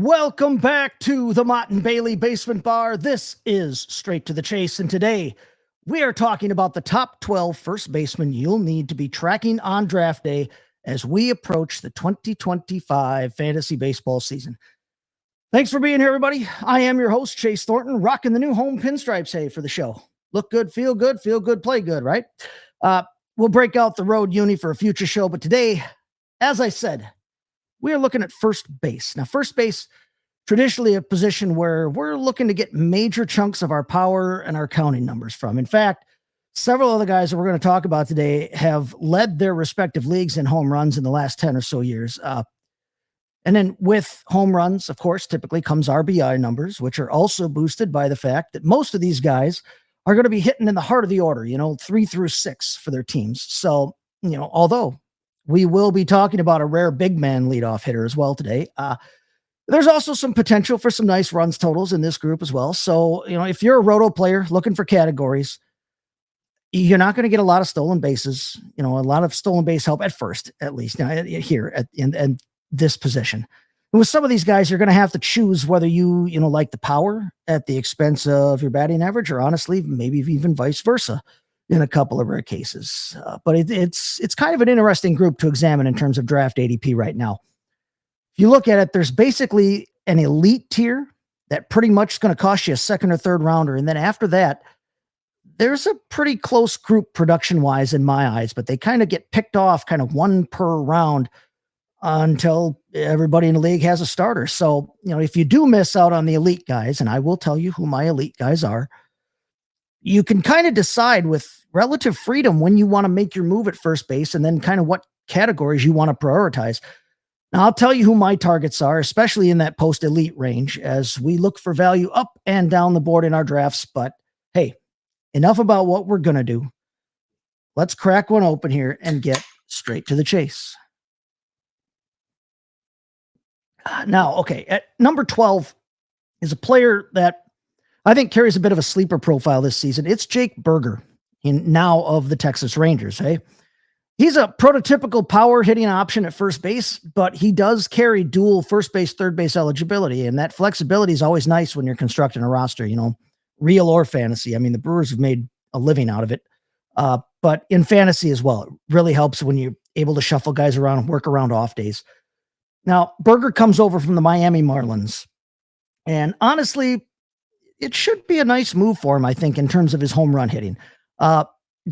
Welcome back to the Mott and Bailey Basement Bar. This is Straight to the Chase, and today we are talking about the top 12 first basemen you'll need to be tracking on draft day as we approach the 2025 fantasy baseball season. Thanks for being here, everybody. I am your host, Chase Thornton, rocking the new home pinstripes hay for the show. Look good, feel good, play good, right? We'll break out the road uni for a future show, but today, as I said, we are looking at first base. Now, first base, traditionally a position where we're looking to get major chunks of our power and our counting numbers from. In fact, several of the guys that we're going to talk about today have led their respective leagues in home runs in the last 10 or so years. And then with home runs, of course, typically comes RBI numbers, which are also boosted by the fact that most of these guys are going to be hitting in the heart of the order, 3 through 6 for their teams. So, although we will be talking about a rare big man leadoff hitter as well today, there's also some potential for some nice runs totals in this group as well. So, if you're a roto player looking for categories, you're not going to get a lot of stolen bases, a lot of stolen base help at first, at least here in this position. And with some of these guys, you're going to have to choose whether you like the power at the expense of your batting average, or honestly, maybe even vice versa in a couple of rare cases. But it's kind of an interesting group to examine in terms of draft ADP right now. If you look at it, there's basically an elite tier that pretty much is going to cost you a second or third rounder. And then after that, there's a pretty close group production wise in my eyes, but they kind of get picked off kind of one per round until everybody in the league has a starter. So, if you do miss out on the elite guys, and I will tell you who my elite guys are, you can kind of decide with relative freedom when you want to make your move at first base and then kind of what categories you want to prioritize. Now, I'll tell you who my targets are, especially in that post-elite range, as we look for value up and down the board in our drafts. But hey, enough about what we're going to do. Let's crack one open here and get straight to the chase. Now, okay, at number 12 is a player that I think carries a bit of a sleeper profile this season. It's Jake Burger, now of the Texas Rangers. Hey, he's a prototypical power hitting option at first base, but he does carry dual first base, third base eligibility. And that flexibility is always nice when you're constructing a roster, real or fantasy. I mean, the Brewers have made a living out of it. But in fantasy as well, it really helps when you're able to shuffle guys around and work around off days. Now, Burger comes over from the Miami Marlins. And honestly, it should be a nice move for him, I think, in terms of his home run hitting.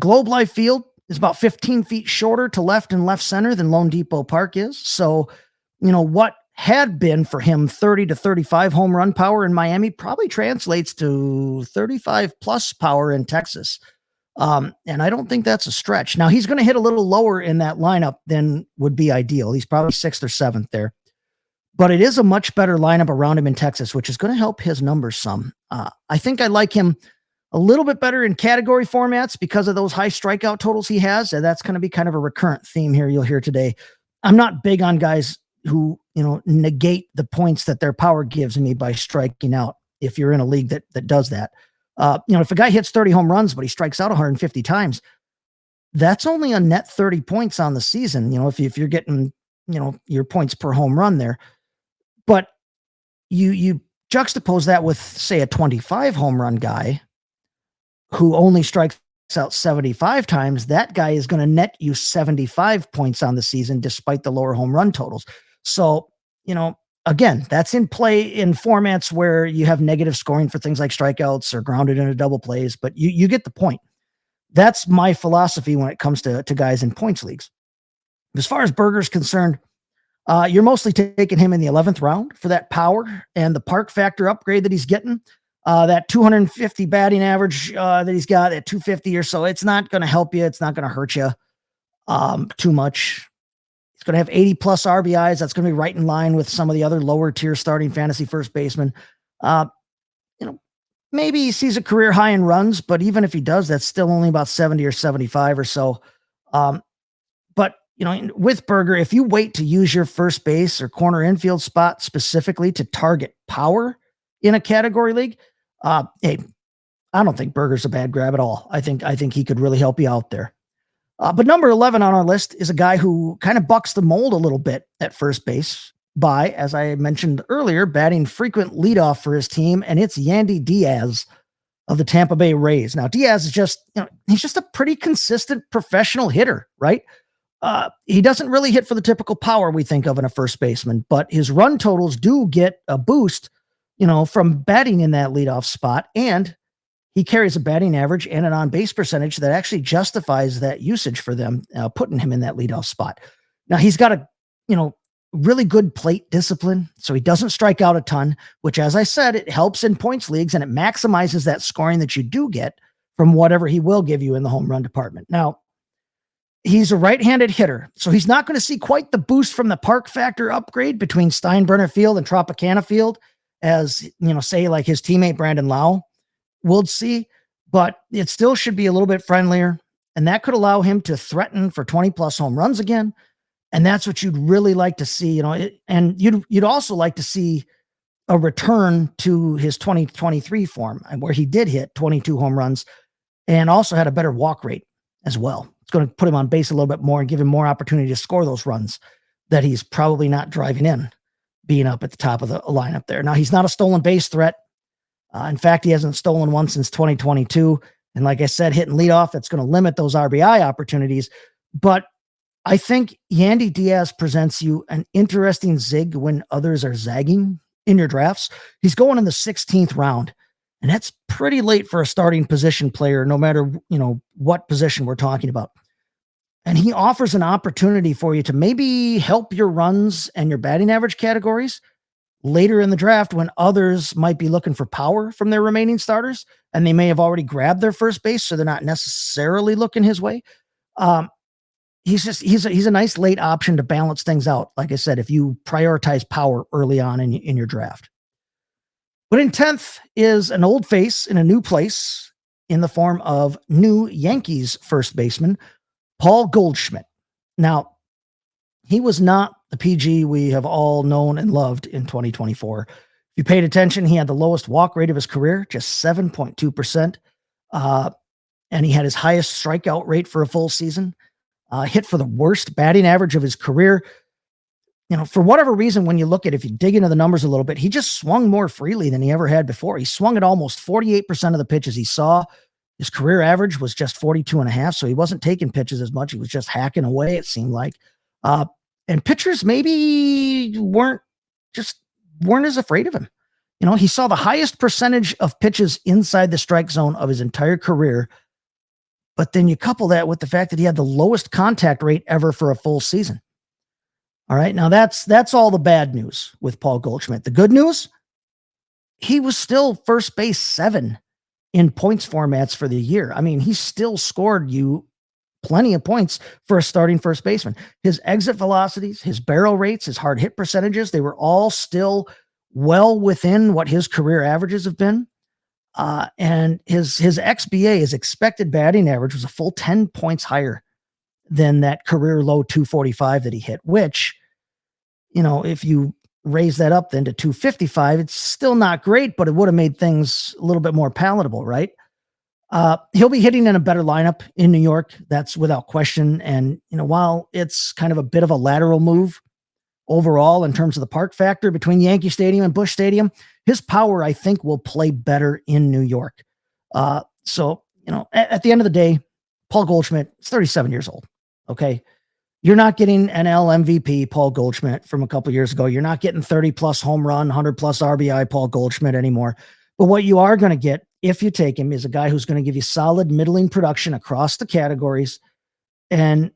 Globe Life Field is about 15 feet shorter to left and left center than Lone Depot Park is. So, what had been for him 30 to 35 home run power in Miami probably translates to 35 plus power in Texas. And I don't think that's a stretch. Now, he's going to hit a little lower in that lineup than would be ideal. He's probably 6th or 7th there. But it is a much better lineup around him in Texas, which is going to help his numbers some. I think I like him a little bit better in category formats because of those high strikeout totals he has. And that's going to be kind of a recurrent theme here you'll hear today. I'm not big on guys who, negate the points that their power gives me by striking out. If you're in a league that does that, if a guy hits 30 home runs, but he strikes out 150 times, that's only a net 30 points on the season. If you're getting, your points per home run there. But you juxtapose that with, say, a 25 home run guy who only strikes out 75 times, that guy is going to net you 75 points on the season despite the lower home run totals. So, again, that's in play in formats where you have negative scoring for things like strikeouts or grounded into double plays, but you get the point. That's my philosophy when it comes to guys in points leagues. As far as Burger's concerned, you're mostly taking him in the 11th round for that power and the park factor upgrade that he's getting. That 250 batting average that he's got at 250 or so, it's not going to help you. It's not going to hurt you too much. He's going to have 80 plus RBIs. That's going to be right in line with some of the other lower tier starting fantasy first basemen. Maybe he sees a career high in runs, but even if he does, that's still only about 70 or 75 or so. But with Burger, if you wait to use your first base or corner infield spot specifically to target power in a category league, hey, I don't think Burger's a bad grab at all. I think he could really help you out there. But number 11 on our list is a guy who kind of bucks the mold a little bit at first base by, as I mentioned earlier, batting frequent leadoff for his team, and it's Yandy Diaz of the Tampa Bay Rays. Now, Diaz is just, he's just a pretty consistent professional hitter, right? He doesn't really hit for the typical power we think of in a first baseman, but his run totals do get a boost, from batting in that leadoff spot. And he carries a batting average and an on-base percentage that actually justifies that usage for them, putting him in that leadoff spot. Now, he's got a, really good plate discipline, so he doesn't strike out a ton, which, as I said, it helps in points leagues and it maximizes that scoring that you do get from whatever he will give you in the home run department. Now, he's a right-handed hitter, so he's not going to see quite the boost from the park factor upgrade between Steinbrenner Field and Tropicana Field as, say like his teammate Brandon Lau would see, but it still should be a little bit friendlier, and that could allow him to threaten for 20-plus home runs again. And that's what you'd really like to see, and you'd also like to see a return to his 2023 form, where he did hit 22 home runs and also had a better walk rate as well. It's going to put him on base a little bit more and give him more opportunity to score those runs that he's probably not driving in, being up at the top of the lineup there. Now, he's not a stolen base threat. In fact, he hasn't stolen one since 2022. And like I said, hitting leadoff, that's going to limit those RBI opportunities. But I think Yandy Diaz presents you an interesting zig when others are zagging in your drafts. He's going in the 16th round, and that's pretty late for a starting position player, no matter, what position we're talking about. And he offers an opportunity for you to maybe help your runs and your batting average categories later in the draft when others might be looking for power from their remaining starters, and they may have already grabbed their first base, so they're not necessarily looking his way. He's a nice late option to balance things out. Like I said, if you prioritize power early on in your draft. But in 10th is an old face in a new place in the form of new Yankees first baseman, Paul Goldschmidt. Now, he was not the PG we have all known and loved in 2024. If you paid attention, he had the lowest walk rate of his career, just 7.2%. And he had his highest strikeout rate for a full season. Hit for the worst batting average of his career. For whatever reason, when you look at, if you dig into the numbers a little bit, he just swung more freely than he ever had before. He swung at almost 48% of the pitches he saw. His career average was just 42.5. So he wasn't taking pitches as much. He was just hacking away, it seemed like. And pitchers maybe weren't as afraid of him. He saw the highest percentage of pitches inside the strike zone of his entire career. But then you couple that with the fact that he had the lowest contact rate ever for a full season. All right. Now that's all the bad news with Paul Goldschmidt. The good news, he was still first base 7 in points formats for the year. I mean, he still scored you plenty of points for a starting first baseman. His exit velocities, his barrel rates, his hard hit percentages, they were all still well within what his career averages have been. And his XBA, his expected batting average, was a full 10 points higher than that career low 245 that he hit, which, if you raise that up then to 255, it's still not great, but it would have made things a little bit more palatable, right? He'll be hitting in a better lineup in New York. That's without question. And, while it's kind of a bit of a lateral move overall in terms of the park factor between Yankee Stadium and Busch Stadium, his power, I think, will play better in New York. So, at the end of the day, Paul Goldschmidt is 37 years old. Okay. You're not getting NL MVP Paul Goldschmidt from a couple years ago. You're not getting 30 plus home run, 100 plus RBI Paul Goldschmidt anymore. But what you are going to get, if you take him, is a guy who's going to give you solid middling production across the categories, and,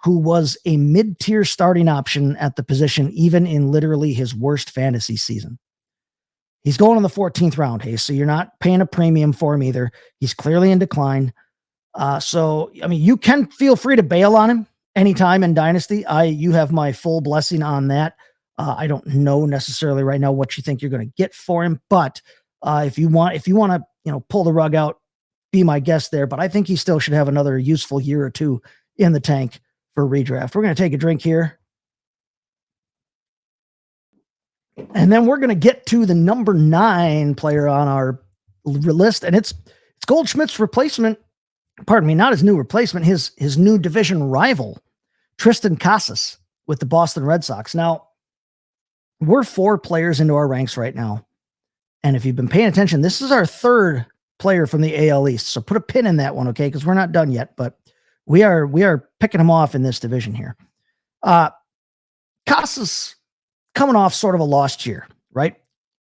who was a mid-tier starting option at the position, even in literally his worst fantasy season. He's going in the 14th round, hey, so you're not paying a premium for him either. He's clearly in decline. So, you can feel free to bail on him anytime in Dynasty. You have my full blessing on that. I don't know necessarily right now what you think you're going to get for him, but if you want to, pull the rug out, be my guest there. But I think he still should have another useful year or two in the tank for redraft. We're going to take a drink here, and then we're going to get to the number 9 player on our list, and it's Goldschmidt's replacement. Pardon me, not his new replacement, his new division rival, Triston Casas with the Boston Red Sox. Now, We're 4 players into our ranks right now. And if you've been paying attention, this is our 3rd player from the AL East. So put a pin in that one, okay? Because we're not done yet, but we are picking them off in this division here. Casas coming off sort of a lost year, right?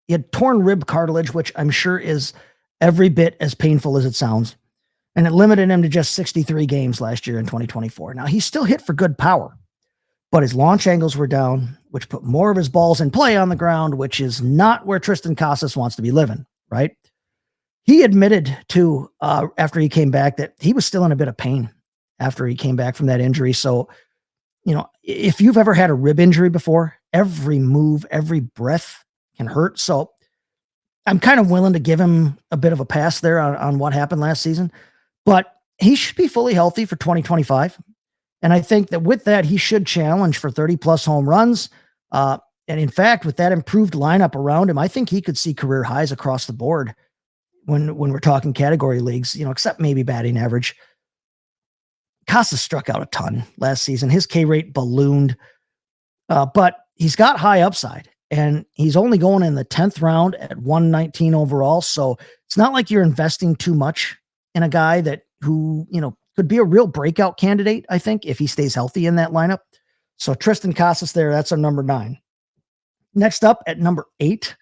He had torn rib cartilage, which I'm sure is every bit as painful as it sounds. And it limited him to just 63 games last year in 2024. Now, he still hit for good power, but his launch angles were down, which put more of his balls in play on the ground, which is not where Tristan Casas wants to be living, right? He admitted to, after he came back, that he was still in a bit of pain after he came back from that injury. So, if you've ever had a rib injury before, every move, every breath can hurt. So I'm kind of willing to give him a bit of a pass there on what happened last season, but he should be fully healthy for 2025. And I think that with that, he should challenge for 30 plus home runs. And in fact, with that improved lineup around him, I think he could see career highs across the board when we're talking category leagues, except maybe batting average. Casas struck out a ton last season. His K rate ballooned, but he's got high upside, and he's only going in the 10th round at 119 overall. So it's not like you're investing too much in a guy who could be a real breakout candidate, I think, if he stays healthy in that lineup. So Tristan Casas there, that's our number 9. Next up at number 8,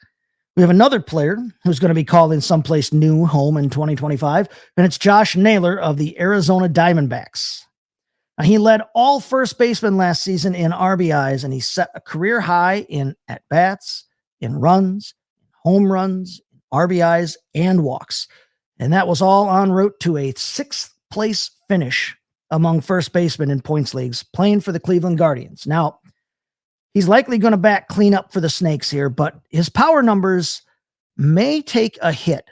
we have another player who's going to be called in someplace new home in 2025, and it's Josh Naylor of the Arizona Diamondbacks. Now, he led all first basemen last season in RBIs, and he set a career high in at-bats, in runs, home runs, RBIs, and walks. And that was all en route to a 6th place finish among first basemen in points leagues, playing for the Cleveland Guardians. Now, he's likely going to bat clean up for the Snakes here, but his power numbers may take a hit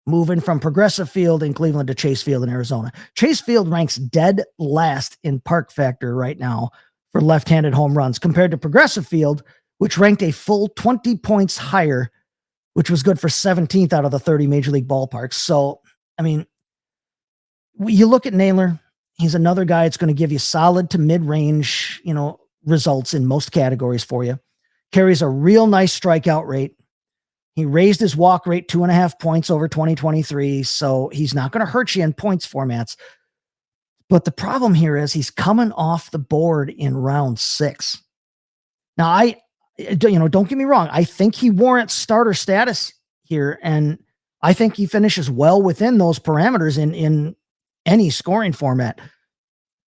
moving from Progressive Field in Cleveland to Chase Field in Arizona. Chase Field ranks dead last in park factor right now for left-handed home runs compared to Progressive Field, which ranked a full 20 points higher, which was good for 17th out of the 30 major league ballparks. So, I mean, you look at Naylor, he's another guy that's going to give you solid to mid-range, results in most categories for you. Carries a real nice strikeout rate. He raised his walk rate 2.5 points over 2023, so he's not going to hurt you in points formats. But the problem here is he's coming off the board in round 6. Now, don't get me wrong. I think he warrants starter status here, and I think he finishes well within those parameters in any scoring format.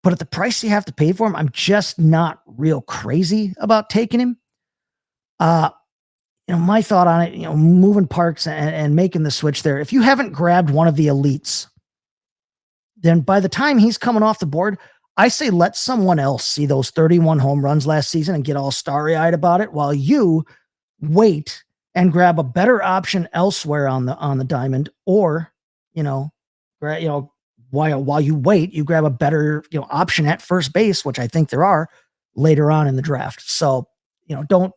But at the price you have to pay for him, I'm just not real crazy about taking him. My thought on it, moving parks and making the switch there. If you haven't grabbed one of the elites, then by the time he's coming off the board, I say let someone else see those 31 home runs last season and get all starry-eyed about it while you wait and grab a better option elsewhere on the diamond, or while you wait, you grab a better option at first base, which I think there are later on in the draft. So don't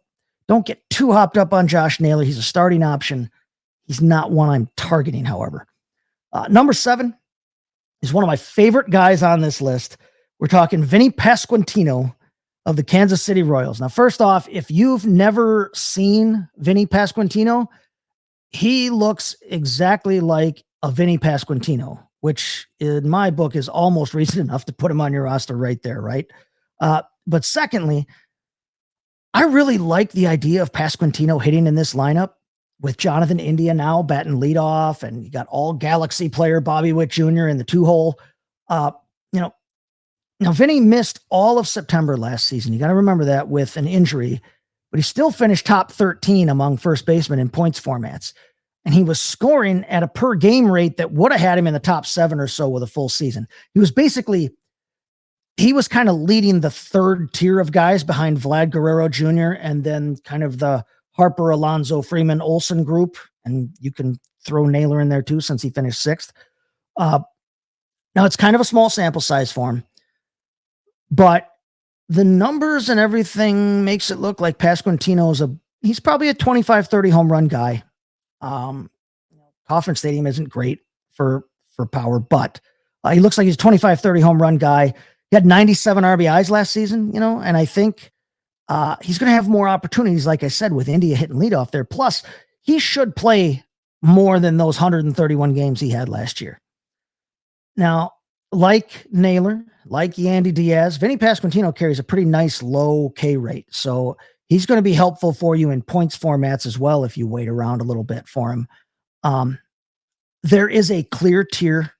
get too hopped up on Josh Naylor. He's a starting option. He's not one I'm targeting, however. Number 7 is one of my favorite guys on this list. We're talking Vinnie Pasquantino of the Kansas City Royals. Now, first off, if you've never seen Vinnie Pasquantino, he looks exactly like a Vinnie Pasquantino, which in my book is almost reason enough to put him on your roster right there, right? But secondly, I really like the idea of Pasquantino hitting in this lineup with Jonathan India now batting leadoff, and you got all Galaxy player Bobby Witt Jr. in the 2-hole. Now Vinny missed all of September last season. You got to remember that, with an injury, but he still finished top 13 among first basemen in points formats. And he was scoring at a per game rate that would have had him in the top 7 or so with a full season. He was kind of leading the 3rd tier of guys behind Vlad Guerrero Jr. and then kind of the Harper, Alonzo, Freeman, Olson group. And you can throw Naylor in there too, since he finished 6th. Now it's kind of a small sample size for him, but the numbers and everything makes it look like Pasquantino he's probably a 25, 30 home run guy. Kauffman Stadium isn't great for power, but he looks like he's a 25, 30 home run guy. He had 97 RBIs last season, and I think He's going to have more opportunities, like I said, with India hitting leadoff there. Plus, he should play more than those 131 games he had last year. Now, like Naylor, like Yandy Diaz, Vinnie Pasquantino carries a pretty nice low K rate. So he's going to be helpful for you in points formats as well if you wait around a little bit for him. There is a clear tier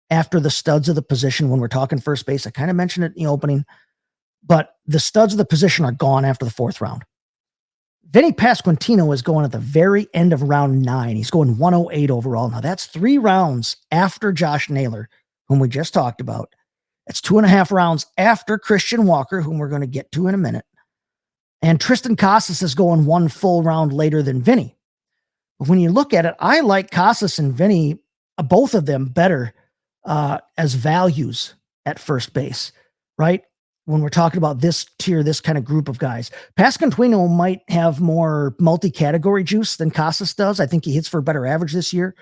after the studs of the position when we're talking first base. I kind of mentioned it in the opening, but the studs of the position are gone after the 4th round. Vinnie Pasquantino is going at the very end of round 9. He's going 108 overall. Now, that's 3 rounds after Josh Naylor, whom we just talked about. It's 2.5 rounds after Christian Walker, whom we're going to get to in a minute. And Tristan Casas is going 1 full round later than Vinnie. But when you look at it, I like Casas and Vinnie, both of them, better as values at first base, right? When we're talking about this tier, this kind of group of guys. Pasquantino might have more multi-category juice than Casas does. I think he hits for a better average this year.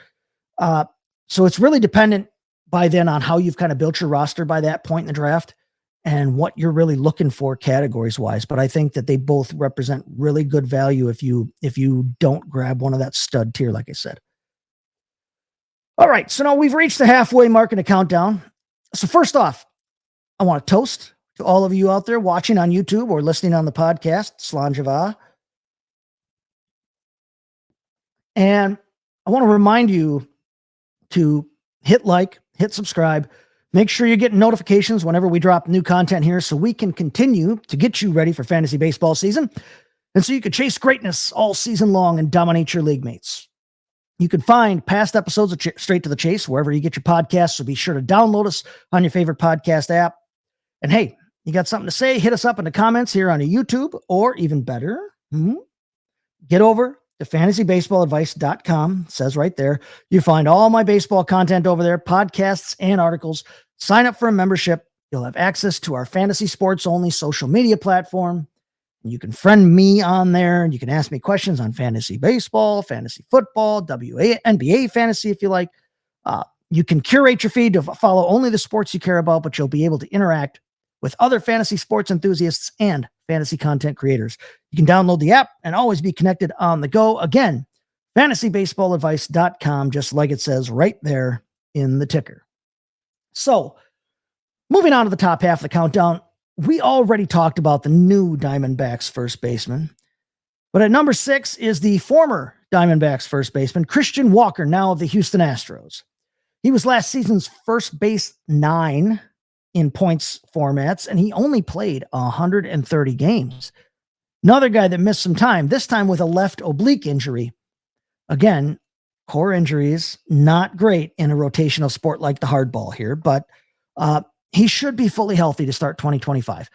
So it's really dependent by then on how you've kind of built your roster by that point in the draft and what you're really looking for categories wise. But I think that they both represent really good value if you don't grab one of that stud tier, like I said. All right, so now we've reached the halfway mark in the countdown. So first off, I want to toast to all of you out there watching on YouTube or listening on the podcast, Slanjava. And I want to remind you to hit like, hit subscribe, make sure you're getting notifications whenever we drop new content here so we can continue to get you ready for fantasy baseball season and so you can chase greatness all season long and dominate your league mates. You can find past episodes of Straight to the Chase wherever you get your podcasts, so be sure to download us on your favorite podcast app. And hey, you got something to say, hit us up in the comments here on YouTube, or even better, get over to fantasybaseballadvice.com. It says right there. You find all my baseball content over there, podcasts and articles. Sign up for a membership. You'll have access to our fantasy sports only social media platform. You can friend me on there, and you can ask me questions on fantasy baseball, fantasy football, NBA fantasy if you like. You can curate your feed to follow only the sports you care about, but you'll be able to interact with other fantasy sports enthusiasts and fantasy content creators. You can download the app and always be connected on the go. Again, fantasybaseballadvice.com, just like it says right there in the ticker. So, moving on to the top half of the countdown, we already talked about the new Diamondbacks first baseman, but at number 6 is the former Diamondbacks first baseman, Christian Walker, now of the Houston Astros. He was last season's first base 9 in points formats, and he only played 130 games. Another guy that missed some time, this time with a left oblique injury. Again, core injuries, not great in a rotational sport like the hardball here, but he should be fully healthy to start 2025.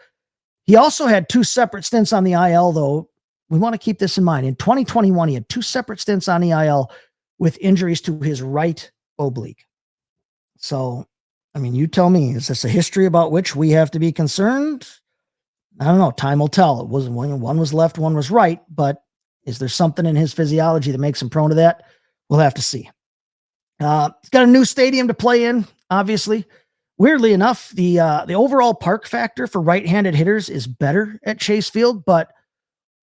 He also had 2 separate stints on the IL, though. We want to keep this in mind. In 2021, he had 2 separate stints on the IL with injuries to his right oblique. So, I mean, you tell me, is this a history about which we have to be concerned? I don't know. Time will tell. It wasn't one was left, one was right, but is there something in his physiology that makes him prone to that? We'll have to see. He's got a new stadium to play in, obviously. Weirdly enough, the overall park factor for right-handed hitters is better at Chase Field, but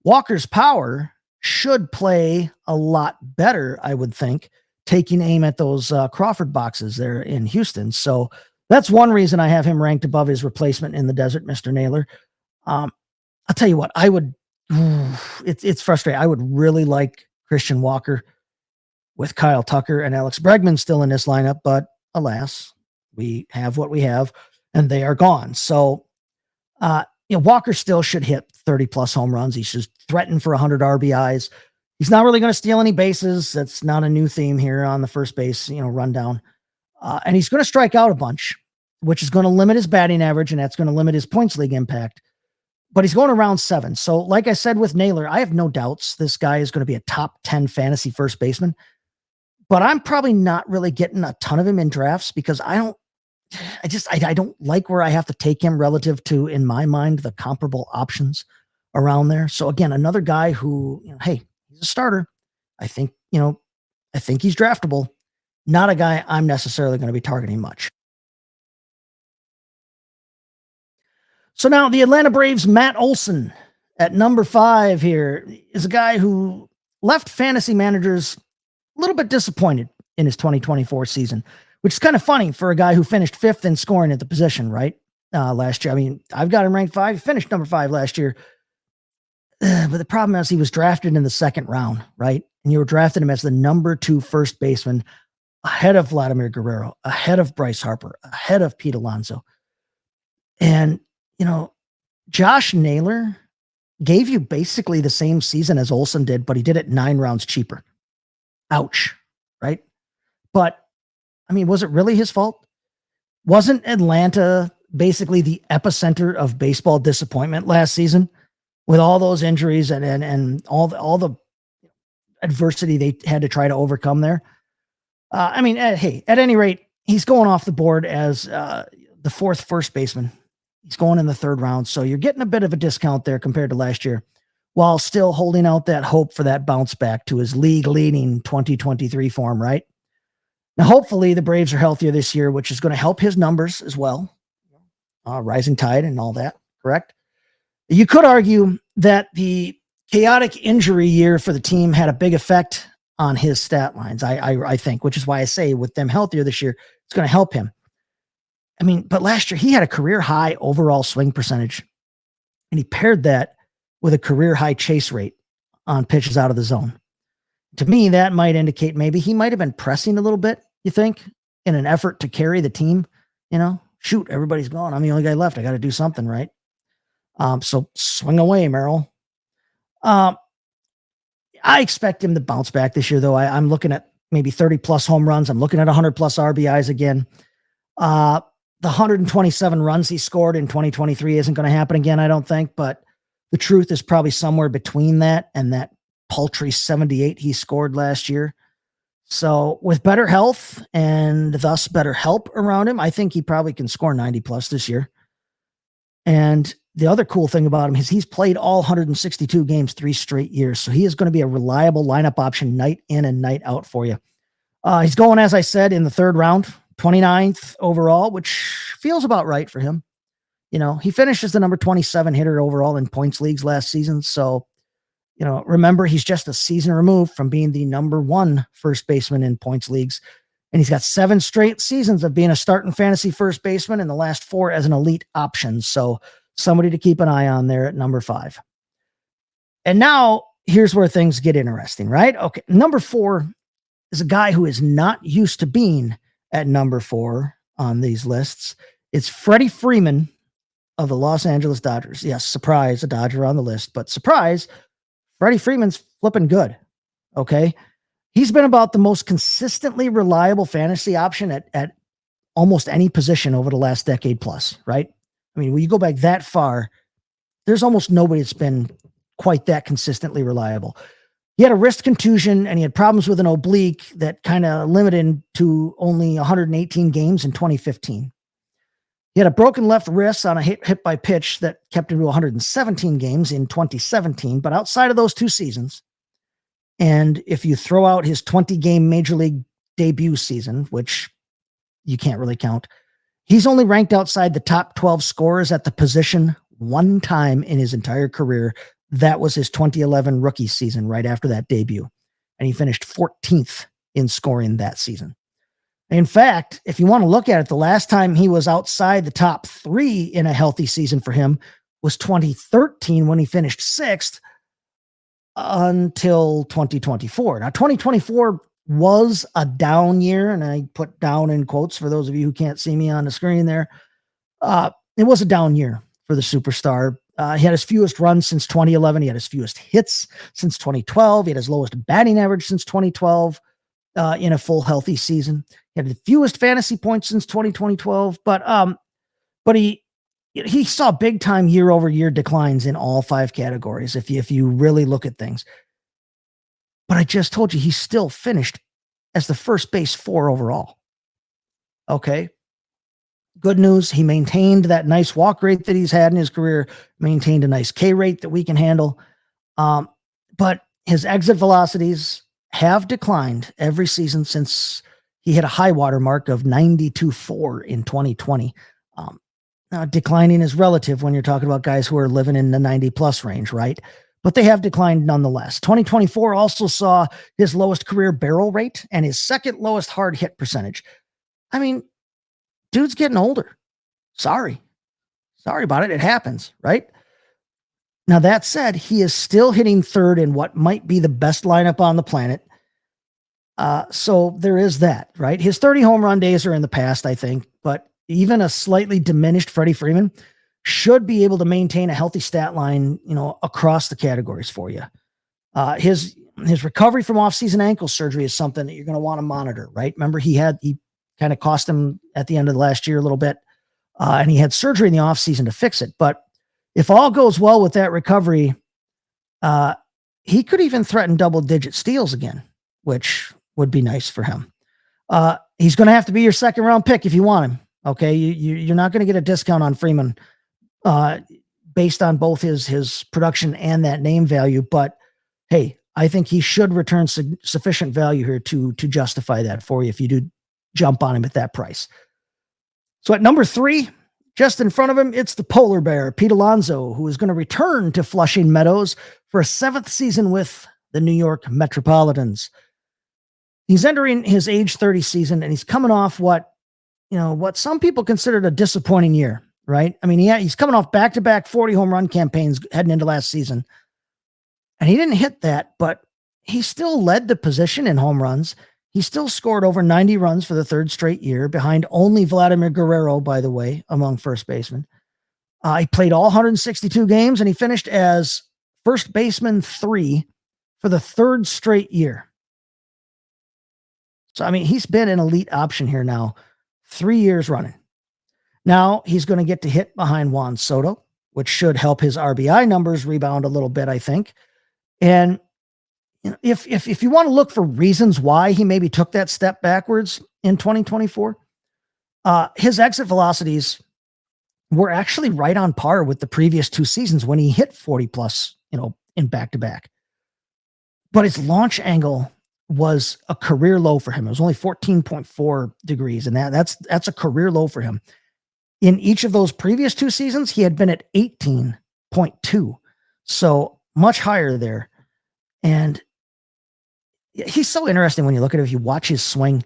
Walker's power should play a lot better, I would think, taking aim at those Crawford boxes there in Houston. So that's one reason I have him ranked above his replacement in the desert, Mr. Naylor. I'll tell you what, it's frustrating. I would really like Christian Walker with Kyle Tucker and Alex Bregman still in this lineup, but alas, we have what we have, and they are gone. So, Walker still should hit 30 plus home runs. He should threaten for 100 RBIs. He's not really going to steal any bases. That's not a new theme here on the first base, rundown. And he's going to strike out a bunch, which is going to limit his batting average, and that's going to limit his points league impact. But he's going around 7. So, like I said with Naylor, I have no doubts this guy is going to be a top 10 fantasy first baseman. But I'm probably not really getting a ton of him in drafts because I don't like where I have to take him relative to, in my mind, the comparable options around there. So again, another guy who, hey, he's a starter. I think he's draftable. Not a guy I'm necessarily going to be targeting much. So now the Atlanta Braves' Matt Olson At number 5 here is a guy who left fantasy managers a little bit disappointed in his 2024 season, which is kind of funny for a guy who finished 5th in scoring at the position, right? Last year. I mean, I've got him ranked 5. He finished number 5 last year. But the problem is he was drafted in the 2nd round, right? And you were drafting him as the number 2 first baseman, ahead of Vladimir Guerrero, ahead of Bryce Harper, ahead of Pete Alonso. And, Josh Naylor gave you basically the same season as Olson did, but he did it 9 rounds cheaper. Ouch, right? But, I mean, was it really his fault? Wasn't Atlanta basically the epicenter of baseball disappointment last season with all those injuries and all the adversity they had to try to overcome there? Hey, at any rate, he's going off the board as the 4th first baseman. He's going in the 3rd round. So you're getting a bit of a discount there compared to last year, while still holding out that hope for that bounce back to his league leading 2023 form, right? Now, hopefully the Braves are healthier this year, which is going to help his numbers as well. Rising tide and all that, correct? You could argue that the chaotic injury year for the team had a big effect on his stat lines, I think, which is why I say with them healthier this year, it's going to help him. I mean, but last year he had a career high overall swing percentage, and he paired that with a career high chase rate on pitches out of the zone. To me, that might indicate maybe he might have been pressing a little bit, you think, in an effort to carry the team. Shoot, everybody's gone. I'm the only guy left. I got to do something, right? So swing away, Merrill. I expect him to bounce back this year, though. I'm looking at maybe 30 plus home runs. I'm looking at 100 plus RBIs again. The 127 runs he scored in 2023 isn't going to happen again, I don't think, but the truth is probably somewhere between that and that paltry 78 he scored last year. So with better health and thus better help around him, I think he probably can score 90 plus this year. And the other cool thing about him is he's played all 162 games 3 straight years. So he is going to be a reliable lineup option night in and night out for you. He's going, as I said, in the 3rd round, 29th overall, which feels about right for him. He finished as the number 27 hitter overall in points leagues last season. So, remember, he's just a season removed from being the number 1 first baseman in points leagues. And he's got 7 straight seasons of being a starting fantasy first baseman and the last 4 as an elite option. So somebody to keep an eye on there at number 5. And now here's where things get interesting, right? Okay. Number 4 is a guy who is not used to being at number 4 on these lists. It's Freddie Freeman of the Los Angeles Dodgers. Yes, surprise, a Dodger on the list, but surprise, Freddie Freeman's flipping good. Okay. He's been about the most consistently reliable fantasy option at almost any position over the last decade plus, right? I mean, when you go back that far, there's almost nobody that's been quite that consistently reliable. He had a wrist contusion and he had problems with an oblique that kind of limited him to only 118 games in 2015. He had a broken left wrist on a hit by pitch that kept him to 117 games in 2017. But outside of those 2 seasons, and if you throw out his 20-game major league debut season, which you can't really count, he's only ranked outside the top 12 scorers at the position 1 time in his entire career. That was his 2011 rookie season right after that debut. And he finished 14th in scoring that season. In fact, if you want to look at it, the last time he was outside the top 3 in a healthy season for him was 2013 when he finished 6th until 2024. Now, 2024 was a down year, and I put down in quotes for those of you who can't see me on the screen there. It was a down year for the superstar. He had his fewest runs since 2011. He had his fewest hits since 2012. He had his lowest batting average since 2012 in a full healthy season. He had the fewest fantasy points since 2012. But he saw big time year over year declines in all 5 categories if you really look at things. But I just told you he still finished as the first base 4 overall. Okay. Good news, he maintained that nice walk rate that he's had in his career, maintained a nice K rate that we can handle. But his exit velocities have declined every season since he hit a high water mark of 92.4 in 2020. declining is relative when you're talking about guys who are living in the 90+ range, right? But they have declined nonetheless. 2024 also saw his lowest career barrel rate and his second lowest hard hit percentage. I mean, dude's getting older. Sorry about it. It happens, right? Now, that said, he is still hitting third in what might be the best lineup on the planet. So there is that, right? His 30 home run days are in the past, I think, but even a slightly diminished Freddie Freeman should be able to maintain a healthy stat line, across the categories for you. His recovery from off-season ankle surgery is something that you're going to want to monitor, right? Remember, he kind of cost him at the end of the last year a little bit, and he had surgery in the offseason to fix it. But if all goes well with that recovery, he could even threaten double-digit steals again, which would be nice for him. He's going to have to be your second-round pick if you want him. Okay, you're not going to get a discount on Freeman based on both his production and that name value. But hey, I think he should return sufficient value here to justify that for you if you do jump on him at that price. So at number 3, just in front of him, it's the polar bear, Pete Alonso, who is going to return to Flushing Meadows for a 7th season with the New York Metropolitans. He's entering his age 30 season, and he's coming off what some people considered a disappointing year, right? I mean, he's coming off back-to-back 40 home run campaigns heading into last season. And he didn't hit that, but he still led the position in home runs. He still scored over 90 runs for the 3rd straight year, behind only Vladimir Guerrero, by the way, among first basemen. He played all 162 games, and he finished as first baseman 3 for the 3rd straight year. So, I mean, he's been an elite option here now, 3 years running. Now he's going to get to hit behind Juan Soto, which should help his RBI numbers rebound a little bit, I think. And if you want to look for reasons why he maybe took that step backwards in 2024, his exit velocities were actually right on par with the previous 2 seasons when he hit 40+, in back-to-back. But his launch angle was a career low for him. It was only 14.4 degrees, and that's a career low for him. In each of those previous 2 seasons, he had been at 18.2, so much higher there. And he's so interesting when you look at it. If you watch his swing,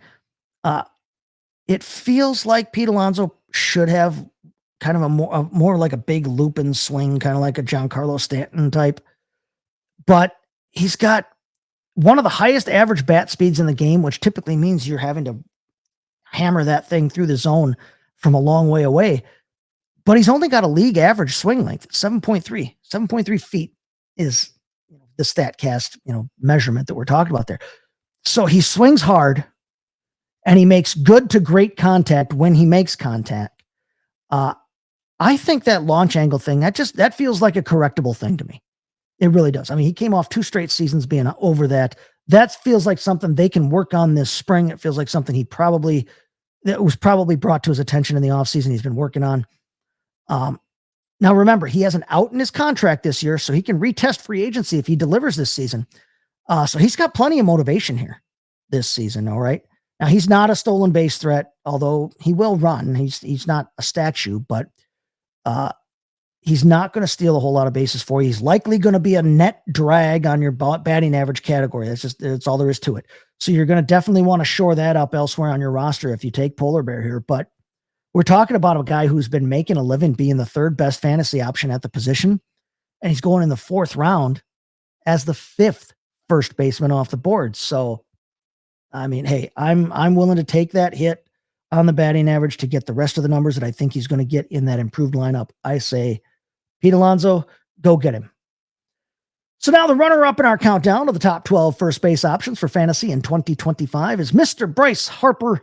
it feels like Pete Alonso should have kind of a more like a big looping swing, kind of like a Giancarlo Stanton type. But he's got one of the highest average bat speeds in the game, which typically means you're having to hammer that thing through the zone from a long way away. But he's only got a league average swing length, 7.3 feet is the StatCast, measurement that we're talking about there. So he swings hard and he makes good to great contact when he makes contact. I think that launch angle thing, that feels like a correctable thing to me. It really does. I mean, he came off 2 straight seasons being over that. That feels like something they can work on this spring. It feels like something that was probably brought to his attention in the offseason he's been working on. Now, remember, he has an out in his contract this year, so he can retest free agency if he delivers this season. So he's got plenty of motivation here this season, all right? Now, he's not a stolen base threat, although he will run. He's not a statue, but he's not going to steal a whole lot of bases for you. He's likely going to be a net drag on your batting average category. That's all there is to it. So you're going to definitely want to shore that up elsewhere on your roster if you take Polar Bear here. But we're talking about a guy who's been making a living being the 3rd best fantasy option at the position, and he's going in the 4th round as the 5th first baseman off the board. So, I mean, hey, I'm willing to take that hit on the batting average to get the rest of the numbers that I think he's going to get in that improved lineup. I say, Pete Alonso, go get him. So now the runner-up in our countdown of the top 12 first base options for fantasy in 2025 is Mr. Bryce Harper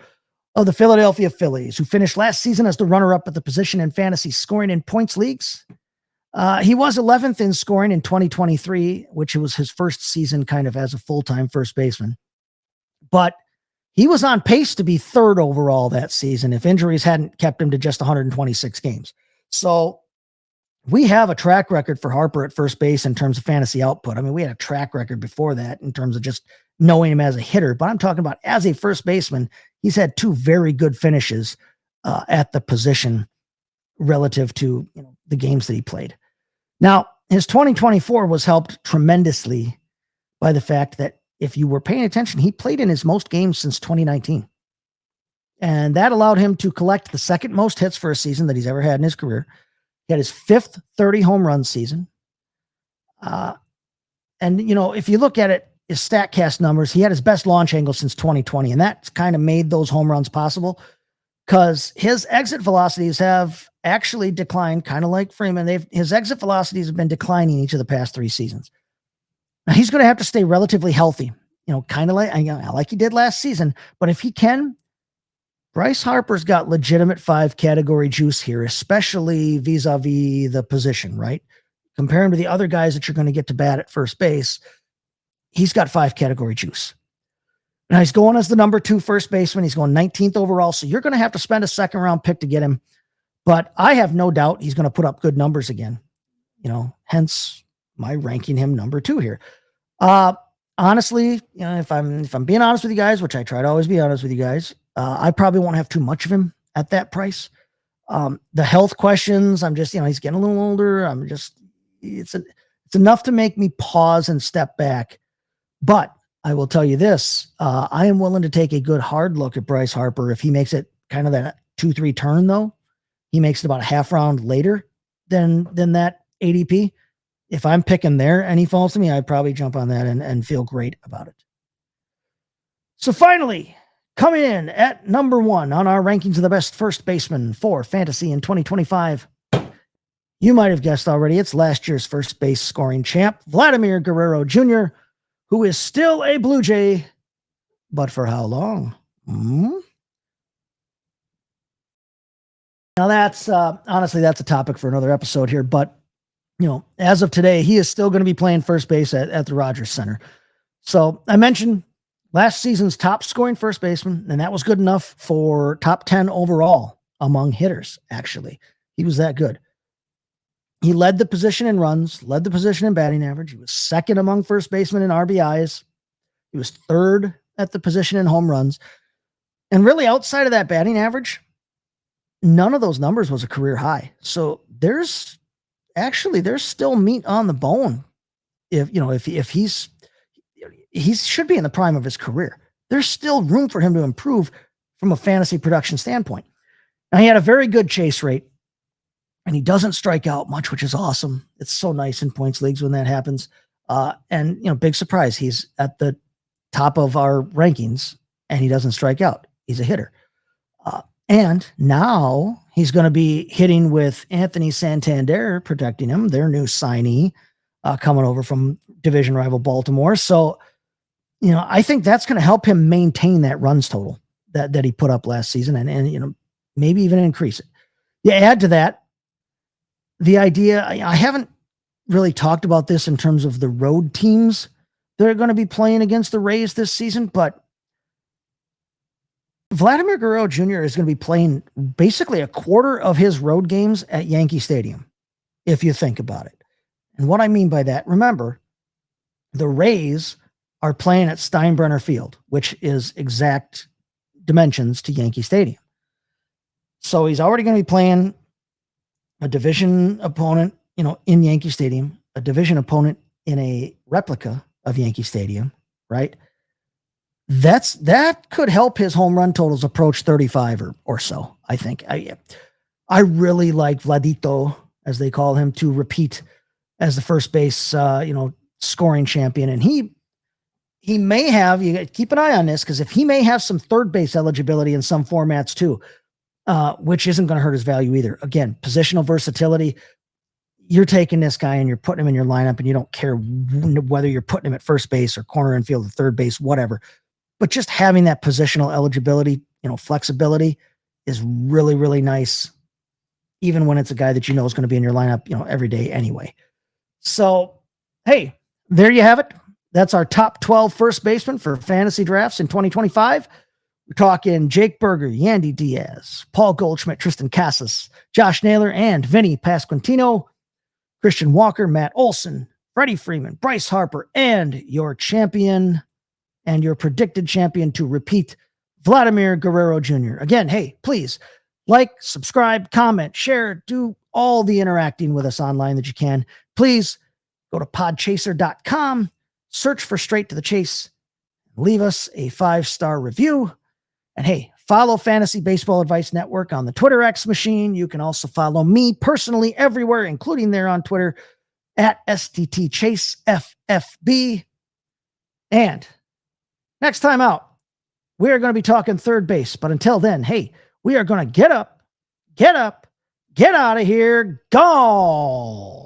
of the Philadelphia Phillies, who finished last season as the runner-up at the position in fantasy scoring in points leagues. He was 11th in scoring in 2023, which was his first season kind of as a full-time first baseman. But he was on pace to be 3rd overall that season if injuries hadn't kept him to just 126 games. So we have a track record for Harper at first base in terms of fantasy output. I mean, we had a track record before that in terms of just knowing him as a hitter, but I'm talking about as a first baseman. He's had 2 very good finishes at the position relative to the games that he played. Now, his 2024 was helped tremendously by the fact that if you were paying attention, he played in his most games since 2019. And that allowed him to collect the second most hits for a season that he's ever had in his career. He had his fifth 30 home run season. And, if you look at it, his StatCast numbers, he had his best launch angle since 2020. And that kind of made those home runs possible because his exit velocities have actually declined, kind of like Freeman. His exit velocities have been declining each of the past 3 seasons. Now he's going to have to stay relatively healthy, kind of like he did last season. But if he can, Bryce Harper's got legitimate 5 category juice here, especially vis-a-vis the position, right? Compare him to the other guys that you're going to get to bat at first base. He's got 5 category juice. Now he's going as the number 2 first baseman. He's going 19th overall. So you're going to have to spend a second round pick to get him. But I have no doubt he's going to put up good numbers again. Hence my ranking him number 2 here. Honestly, if I'm being honest with you guys, which I try to always be honest with you guys, I probably won't have too much of him at that price. The health questions, I'm just, he's getting a little older. It's enough to make me pause and step back. But I will tell you this, I am willing to take a good hard look at Bryce Harper. If he makes it kind of that 2-3 turn though, he makes it about a half round later than that ADP. If I'm picking there and he falls to me, I'd probably jump on that and feel great about it. So finally, coming in at number 1 on our rankings of the best first baseman for fantasy in 2025. You might have guessed already, it's last year's first base scoring champ, Vladimir Guerrero Jr., who is still a Blue Jay, but for how long? Now that's, honestly, that's a topic for another episode here, but as of today, he is still going to be playing first base at the Rogers Center. So I mentioned last season's top scoring first baseman, and that was good enough for top 10 overall among hitters, actually. He was that good. He led the position in runs, led the position in batting average. He was second among first basemen in RBIs. He was third at the position in home runs. And really outside of that batting average, none of those numbers was a career high. So there's still meat on the bone. If he should be in the prime of his career. There's still room for him to improve from a fantasy production standpoint. Now he had a very good chase rate and he doesn't strike out much, which is awesome. It's so nice in points leagues when that happens. And big surprise. He's at the top of our rankings and he doesn't strike out. He's a hitter. And now he's going to be hitting with Anthony Santander protecting him, their new signee, coming over from division rival Baltimore. So, I think that's going to help him maintain that runs total that he put up last season and maybe even increase it. You add to that the idea, I haven't really talked about this in terms of the road teams that are going to be playing against the Rays this season, but Vladimir Guerrero Jr. is going to be playing basically a quarter of his road games at Yankee Stadium, if you think about it. And what I mean by that, remember, the Rays are playing at Steinbrenner Field, which is exact dimensions to Yankee Stadium. So he's already going to be playing a division opponent, in Yankee Stadium, a division opponent in a replica of Yankee Stadium, right? That could help his home run totals approach 35 or so, I think. I really like Vladito, as they call him, to repeat as the first base, scoring champion. And he may have, you keep an eye on this, because if he may have some third base eligibility in some formats too, which isn't going to hurt his value either. Again, positional versatility. You're taking this guy and you're putting him in your lineup and you don't care whether you're putting him at first base or corner infield or third base, whatever. But just having that positional eligibility, flexibility is really, really nice, even when it's a guy that is going to be in your lineup, every day anyway. So, hey, there you have it. That's our top 12 first basemen for fantasy drafts in 2025. We're talking Jake Burger, Yandy Diaz, Paul Goldschmidt, Tristan Casas, Josh Naylor, and Vinnie Pasquantino, Christian Walker, Matt Olson, Freddie Freeman, Bryce Harper, and your champion and your predicted champion to repeat, Vladimir Guerrero Jr. Again, hey, please, Like, subscribe, comment, share, do all the interacting with us online that you can. Please go to podchaser.com, search for Straight to the Chase, leave us a 5-star review. And hey, follow Fantasy Baseball Advice Network on the Twitter X machine. You can also follow me personally everywhere, including there on Twitter at STTChaseFFB. And next time out, we are going to be talking third base. But until then, hey, we are going to get up, get out of here, gone.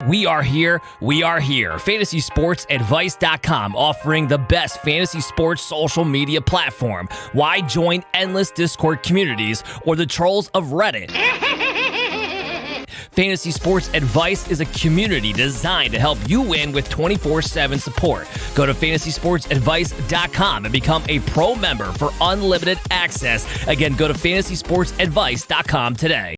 We are here. FantasySportsAdvice.com, offering the best fantasy sports social media platform. Why join endless Discord communities or the trolls of Reddit? Fantasy Sports Advice is a community designed to help you win with 24/7 support. Go to FantasySportsAdvice.com and become a pro member for unlimited access. Again, go to FantasySportsAdvice.com today.